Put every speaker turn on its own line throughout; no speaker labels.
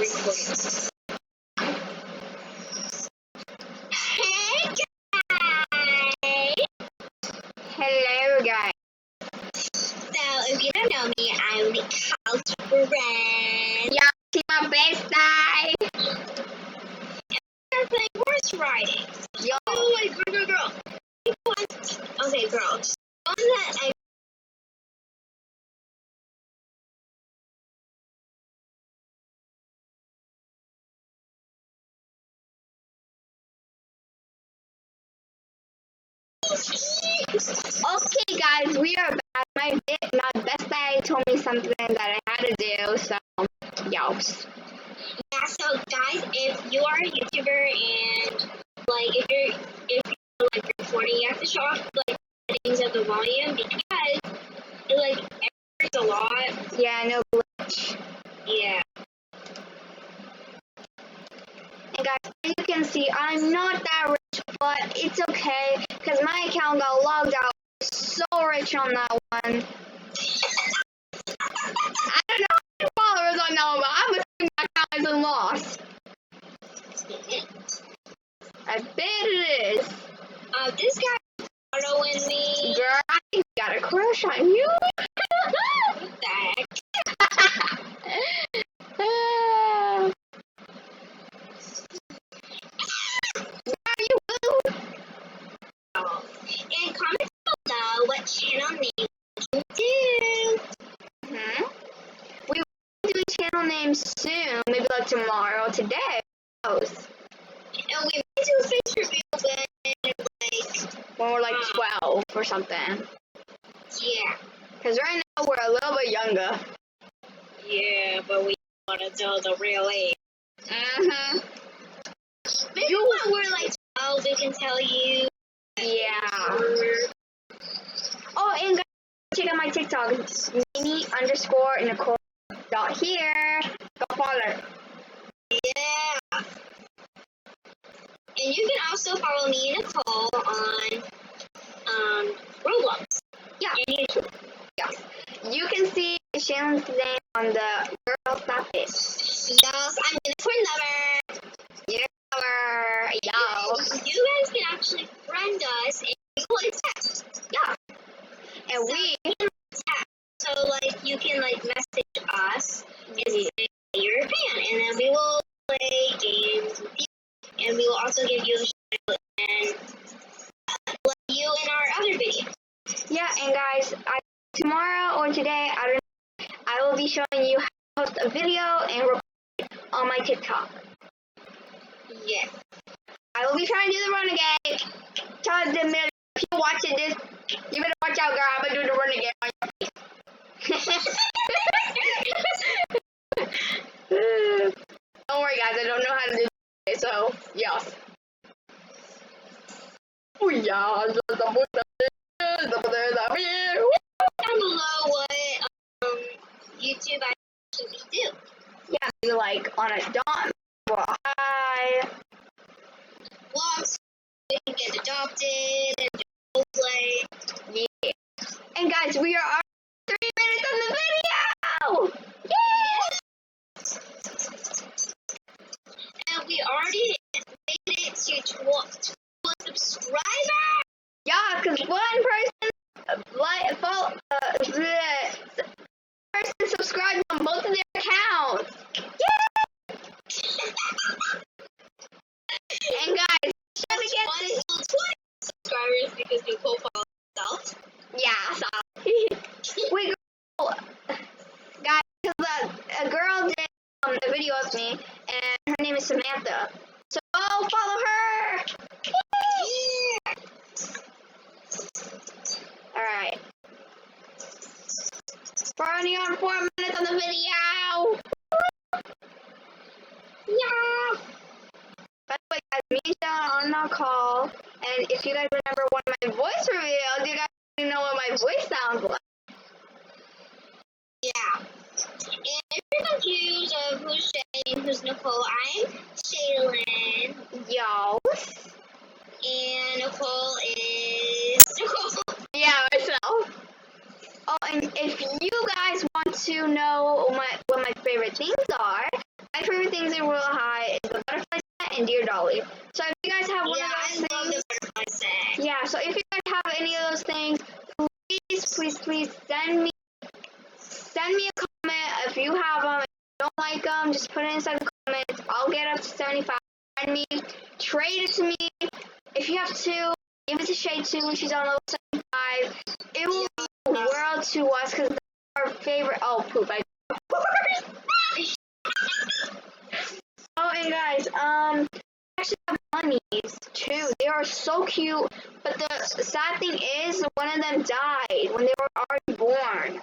recording.
Hey guys!
Hello guys.
So if you don't know me, I'm Nicole's friend.
Yeah, she's my best guy.
We're playing horse riding.
Yo.
Oh wait, girl. Okay, girls. One that I
Okay guys, we are back. My best guy told me something that I had to do, so yes.
Yeah, so guys, if you are a YouTuber and like if you're like recording, you have to show off like settings of the volume because it like errors a lot.
Yeah, no glitch.
Yeah.
And guys, as you can see, I'm not that rich, but it's okay, because my account got logged out. So rich on that one. I don't know how many followers I know, but I'm assuming my account isn't lost. I bet it is.
This guy following me.
Girl, I got a crush on you.
What the heck?
Where are you, boo?
And comment below what channel name you do.
We will do a channel name soon, maybe like tomorrow, today.
And we might do a face reveal
When we're like 12 or something.
Yeah.
Because right now we're a little bit younger.
Yeah, but we want to know the real age. Maybe when we're like 12, we can tell you.
Yeah. Oh, and guys, check out my TikTok. It's Mimi_Nicole .here. Go follow her.
Yeah. And you can also follow me and Nicole on Roblox.
Yeah.
And YouTube.
Yeah. You can see Shannon's name on the Girl Stop It.
Yes, I'm Unicorn Lover.
Unicorn. Yo.
You guys can actually friend us and we will text.
Yeah. And
So
we
So like you can like message us and say you're a fan, and then we will play games with you, and we will also give you a shout out and let you in our other videos.
Yeah, and guys, tomorrow or today, I will be showing you how to post a video and record it on my TikTok.
Yes.
I will be trying to do the renegade. Tell the million people watching this, you better watch out, girl. I'm gonna do the renegade on your face. Don't worry, guys. I don't know how to do it, so yes. Oh yeah,
Down below what YouTube actually do.
yeah, be like on a dawn or a high.
Vlogs, we can get adopted and do play.
Yeah. And guys, we are 3 minutes on the video. Yeah.
And we already made it to 12 subscribers.
Yeah, because one person person subscribed on both of their accounts. Yeah. And guys, trying to get this.
20 subscribers because Nicole followed herself.
Yeah, so we guys, because a girl did a video of me, and her name is Samantha. So go follow her.
Yeah.
All right. We're only on 4 minutes on the video. Yeah. By the way, guys, Misha on the call, and if you guys remember one of my voice reveals, you guys know what my voice sounds like.
Yeah. And if you're confused of who's Shay and who's Nicole, I'm Shaylin.
Yo.
And Nicole is Nicole.
Yeah, myself. Oh, and if you guys want to know what my favorite things are, My favorite things in Royal High is the butterfly set and Dear Dolly. So if you guys have one of those
I love
things,
the butterfly set.
yeah. So if you guys have any of those things, please send me a comment if you have them. If you don't like them, just put it inside the comments. I'll get up to 75. Send me, trade it to me. If you have two, give it to Shay too when she's on level 75. It will mean the world to us because they're our favorite. Oh, poop! Oh, and guys, I actually have bunnies too. They are so cute, but the sad thing is, one of them died when they were already born.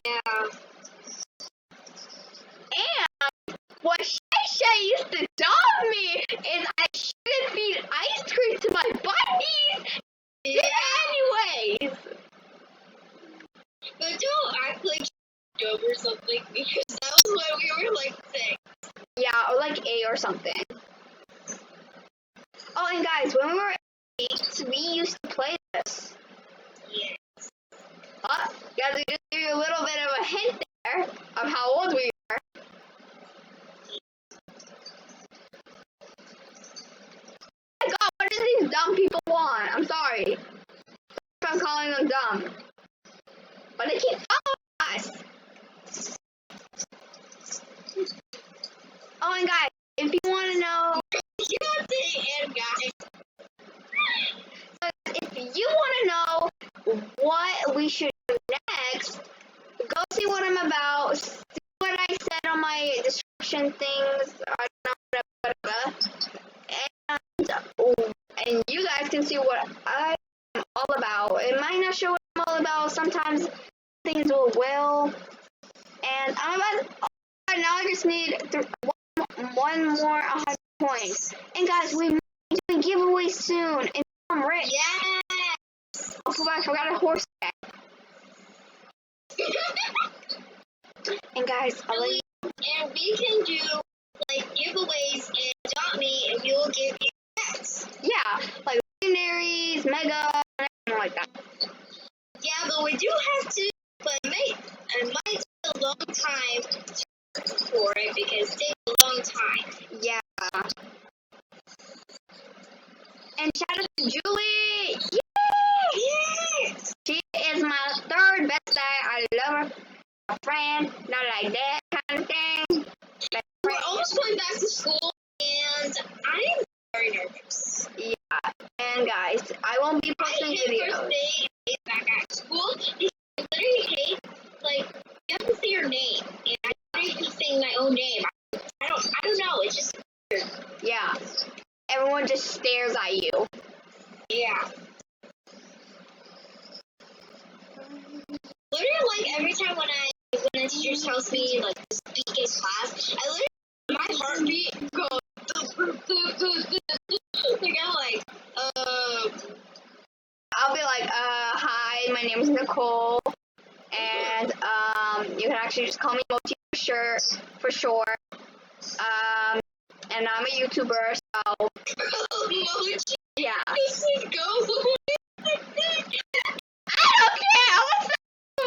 Yeah.
And what Shay used to tell me is I shouldn't feed ice cream to my bunnies.
Yeah.
Anyways.
But don't act like dope or something because that was when we were like 6.
Yeah, or like 8 or something. Oh, and guys, when we were 8, we used to play this.
Yes.
Guys, I just gave you a little bit of a hint there of how old we are. Oh my god, what do these dumb people want? I'm sorry if I'm calling them dumb. But they keep following us. Oh, and guys, if you want to know,
You don't say and guys.
if you want to know what we should do next, go see what I'm about, see what I said on my description things, I don't know, whatever. And you guys can see what I'm all about. It might not show what I'm all about. Sometimes things will. And I'm about. Now I just need one more 100 points. And guys, we might be doing giveaways soon. And I'm rich.
Yes.
Oh, I forgot a horse back. And guys, I'll let you.
And we can do like giveaways and adopt me, and we will give you pets.
Yeah, like legendaries, mega, and everything like that.
Yeah, but we do have to. But it might take a long time for it because it takes a long time.
Yeah. And shout out to Julie! Yay!
Yes.
She is my third best guy. I love her. A friend, not like that kind of thing.
We're almost going back to school, and I'm very nervous.
Yeah. And guys, I won't be posting
I hate
videos.
first day back at school because I literally hate, like, you have to say your name, and I literally keep saying my own name. I don't know, it's just weird.
Yeah. Everyone just stares at you.
Yeah. Literally, like, every time when a teacher tells me, like, to speak in class, I literally, my heartbeat goes, like, I'm like,
I'll be like, hi, my name is Nicole. And, you can actually just call me Mochi for sure. And I'm a YouTuber, so,
Mochi,
yeah.
this is go.
I don't care! I'm a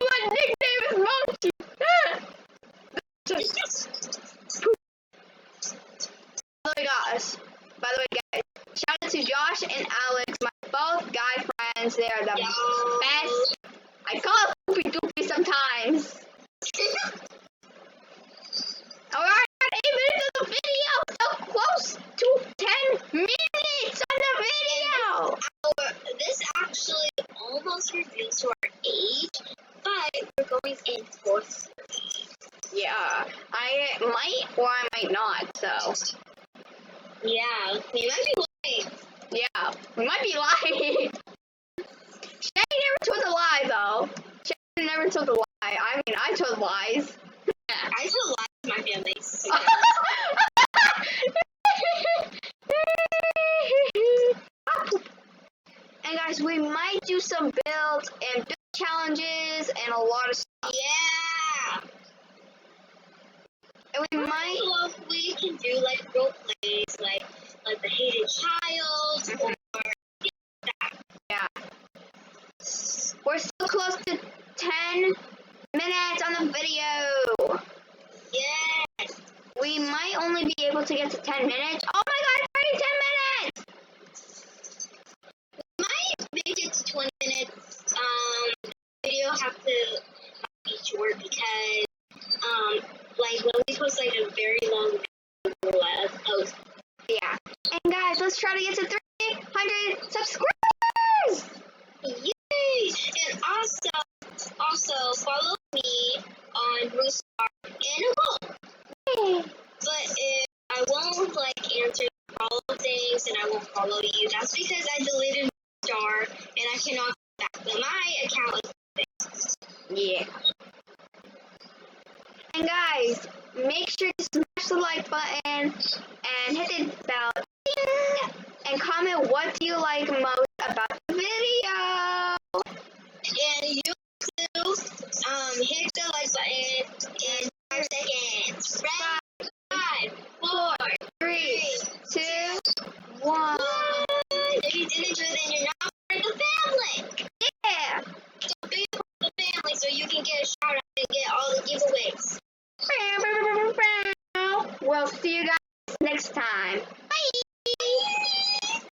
my nickname is Mochi! Oh my gosh. By the way, guys, shout out to Josh and Alex, my both guy friends. They are the best. I call them Poopy Doopy sometimes. Alright, 8 minutes of the video! So close to 10 minutes on the video!
This actually almost reveals to our age, but we're going in 4th grade.
Yeah, I might or I might not, so.
Yeah, we might be lying.
Yeah, we might be lying. Shay never told a lie, though. Shay never told a lie. I mean, I told lies.
I tell lies to my family.
And guys, we might do some builds and build challenges and a lot of stuff.
Yeah.
And we might.
So we can do like role plays, like the hated child, or
Yeah. We're so close to 10 minutes on the video.
yes.
We to get to 10 minutes. Oh my god, it's already 10 minutes!
Might make it to 20 minutes. Video have to be short because like when we post like a very long video of
Yeah. And guys, let's try to get to 300 subscribers!
yay! And also follow me on Roostar and Nicole.
Yay.
But if I won't like answer all things and I won't follow you, that's because I deleted Roostar and I cannot get back. But my account is fixed.
Yeah. And guys, make sure to smash the like button and hit the bell. Ding! And comment what do you like most about the video.
And you too, hit the like button in 5 seconds. Ready? 5, 4,
3, 2, 1.
1. If you didn't do it, then you're not part of the family.
Yeah.
So be part of the family so you can get a shout out and get all the giveaways.
We'll see you guys next time.